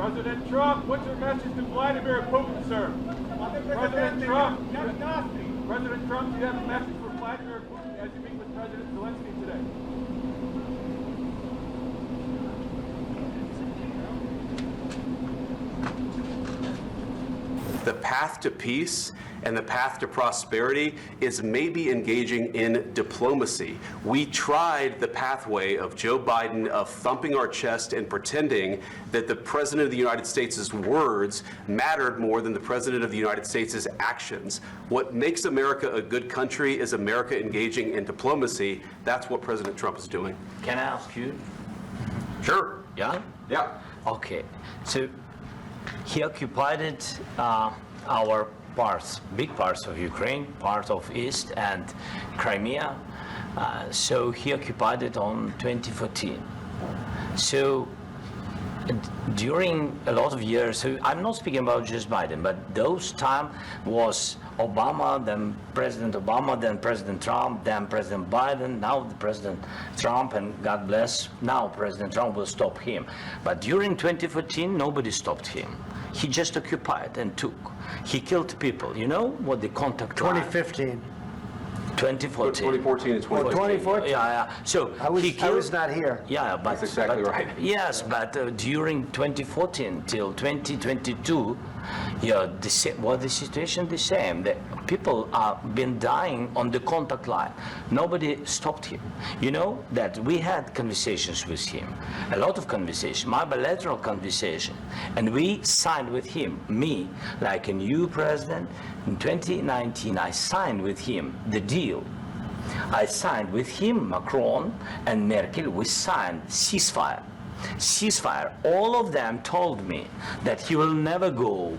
President Trump, what's your message to Vladimir Putin, sir? President Trump, President Trump, do you have a message for Vladimir Putin as you meet with President Zelenskyy today? The path to peace and the path to prosperity is maybe engaging in diplomacy. We tried the pathway of Joe Biden of thumping our chest and pretending that the President of the United States' words mattered more than the President of the United States' actions. What makes America a good country is America engaging in diplomacy. That's what President Trump is doing. Can I ask you? Sure. Yeah? Yeah. Okay. So he occupied it, our parts, big parts of Ukraine, part of East and Crimea. So he occupied it on 2014. So during a lot of years, so I'm not speaking about just Biden, but those time was Obama, then President Obama, then President Trump, then President Biden, now the President Trump, and God bless, now President Trump will stop him. But during 2014, nobody stopped him. He just occupied and took. He killed people. You know what the contact 2015. 2014. 2014 and 2014. 2014? Yeah. So I was not here. Yeah, but That's exactly right. Yes, but during 2014 till 2022, yeah, the situation the same. The people have been dying on the contact line. Nobody stopped him. You know that we had conversations with him, a lot of conversations, my bilateral conversation, and we signed with him, me, like a new president. In 2019, I signed with him the deal. I signed with him, Macron and Merkel, we signed ceasefire. All of them told me that he will never go.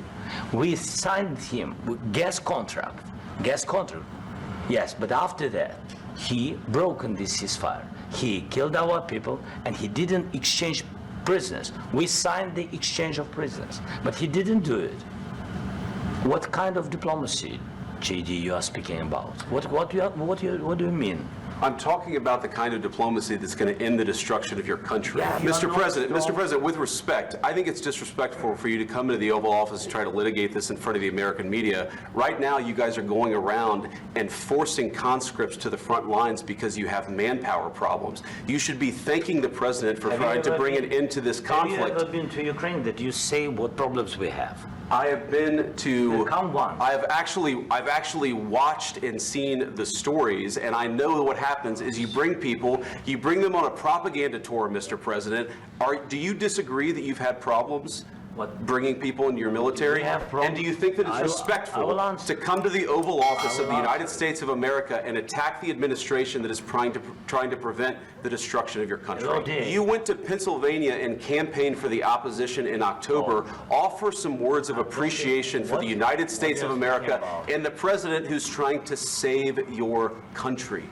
We signed him with gas contract. Yes, but after that, he broken this ceasefire. He killed our people and he didn't exchange prisoners. We signed the exchange of prisoners, but he didn't do it. What kind of diplomacy, JD, you are speaking about? What do you mean? I'm talking about the kind of diplomacy that's going to end the destruction of your country. Yeah, Mr. President, with respect, I think it's disrespectful for you to come into the Oval Office and try to litigate this in front of the American media. Right now, you guys are going around and forcing conscripts to the front lines because you have manpower problems. You should be thanking the President for trying to bring an end to this conflict. Have you ever been to Ukraine that you say what problems we have? I have been to. Count one. I've actually watched and seen the stories, and I know what happens is you bring them on a propaganda tour, Mr. President. Do you disagree that you've had problems? Bringing people into your military? And do you think that it's respectful to come to the Oval Office of the United States of America and attack the administration that is trying to prevent the destruction of your country? You went to Pennsylvania and campaigned for the opposition in October. Offer some words of appreciation for the United States of America and the president who's trying to save your country.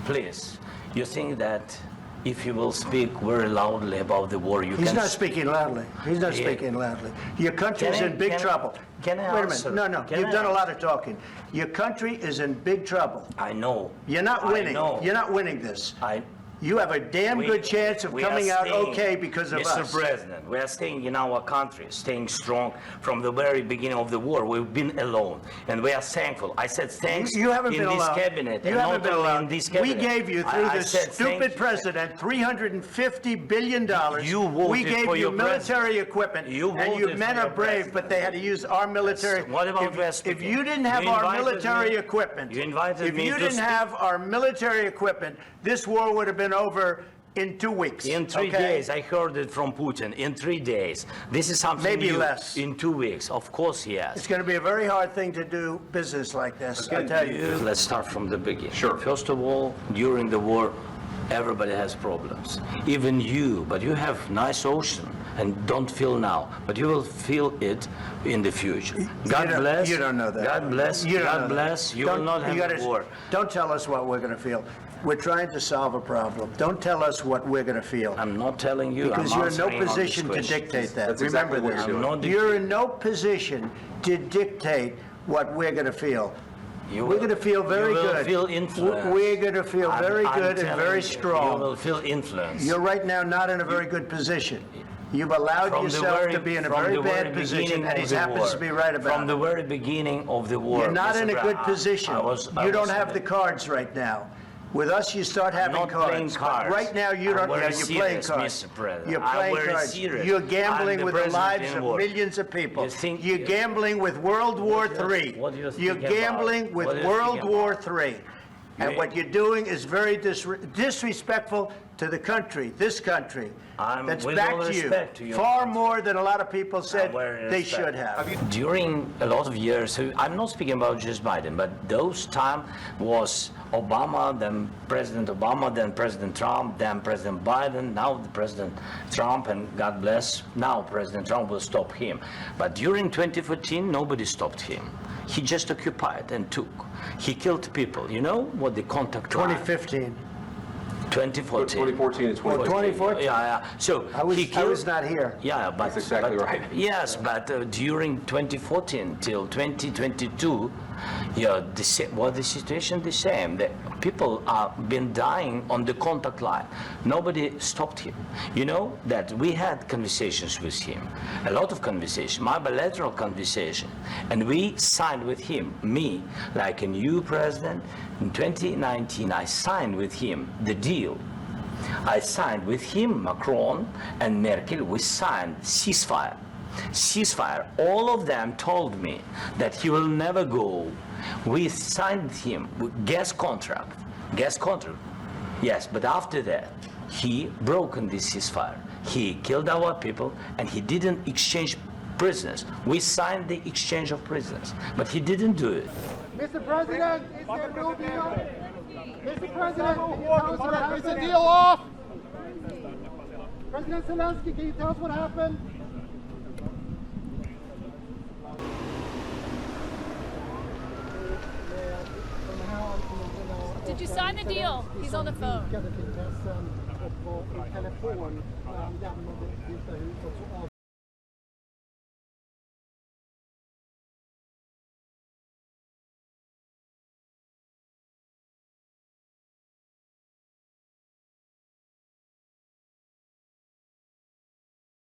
Please, you think that if you will speak very loudly about the war, you can... He's not speaking loudly. He's not speaking loudly. Your country is in big trouble. Can I Wait a answer? minute. No. You've done a lot of talking. Your country is in big trouble. I know. You're not winning. I know. You're not winning this. You have a damn good chance of coming out okay because of us. Mr. President, we are staying in our country, staying strong from the very beginning of the war. We've been alone, and we are thankful. I said thanks you haven't in been this alone. cabinet. You haven't been alone. In this cabinet. We gave you, through this stupid president, $350 billion. You voted we gave for you your military equipment, and your men are brave, but they had to use our military. What about if you didn't have our military equipment, if you didn't have our military equipment, this war would have been over in 2 weeks. In 3 days, I heard it from Putin. In 3 days. This is something maybe new. Less. In 2 weeks, of course, yes. It's going to be a very hard thing to do business like this, I tell you. Let's start from the beginning. Sure. First of all, during the war, everybody has problems. Even you, but you have nice ocean and don't feel now, but you will feel it in the future. God bless. You don't know that. God bless. God bless. You will not have a war. Don't tell us what we're going to feel. We're trying to solve a problem. Don't tell us what we're going to feel. I'm not telling you. Because you're in no position to dictate that. That's Remember exactly this. what You're in no position to dictate what we're going to feel. We're going to feel very good. You will feel influence. We're going to feel very good and very strong. You will feel influence. You're right now not in a very good position. You've allowed From yourself to be in a very bad position, and he happens to be right about From the it. very beginning of the war. You're not Mr. in a Brown, good position. You don't have the cards right now. With us, you start having not playing cards. cards. But right now, you don't. I'm Yeah, very you're playing serious, cards. Mr. President. You're I'm playing very cards. serious. You're I'm gambling the with the president lives in of war. millions of people. You think- You're gambling with World War III. what do you think You're about? gambling with What do you World think War about? III. And what you're doing is very disrespectful to the country, this country, that's with back all to you, respect to you. far more than a lot of people said very they respect. should have. During a lot of years, so I'm not speaking about just Biden, but those time was Obama, then President Obama, then President Trump, then President Biden, now the President Trump, and God bless, now President Trump will stop him. But during 2014, nobody stopped him. He just occupied and took. He killed people. You know what the contact line- 2015. 2014. 2014 and 2014. 2014. Yeah. So I was he killed, not here. Yeah, but That's exactly but- right. Yes, but during 2014 till 2022, yeah, the situation the same. The people are been dying on the contact line. Nobody stopped him. You know that we had conversations with him, a lot of conversation, my bilateral conversation, and we signed with him. Me, like a new president, in 2019, I signed with him the deal. I signed with him, Macron and Merkel, we signed ceasefire. Ceasefire. All of them told me that he will never go. We signed him with gas contract. Gas contract. Yes, but after that, he broken this ceasefire. He killed our people and he didn't exchange prisoners. We signed the exchange of prisoners, but he didn't do it. Mr. President, is there no deal? Mr. President, can you tell us what happened? Is the deal off? President Zelenskyy, can you tell us what happened? Did you sign the deal? He's on the phone.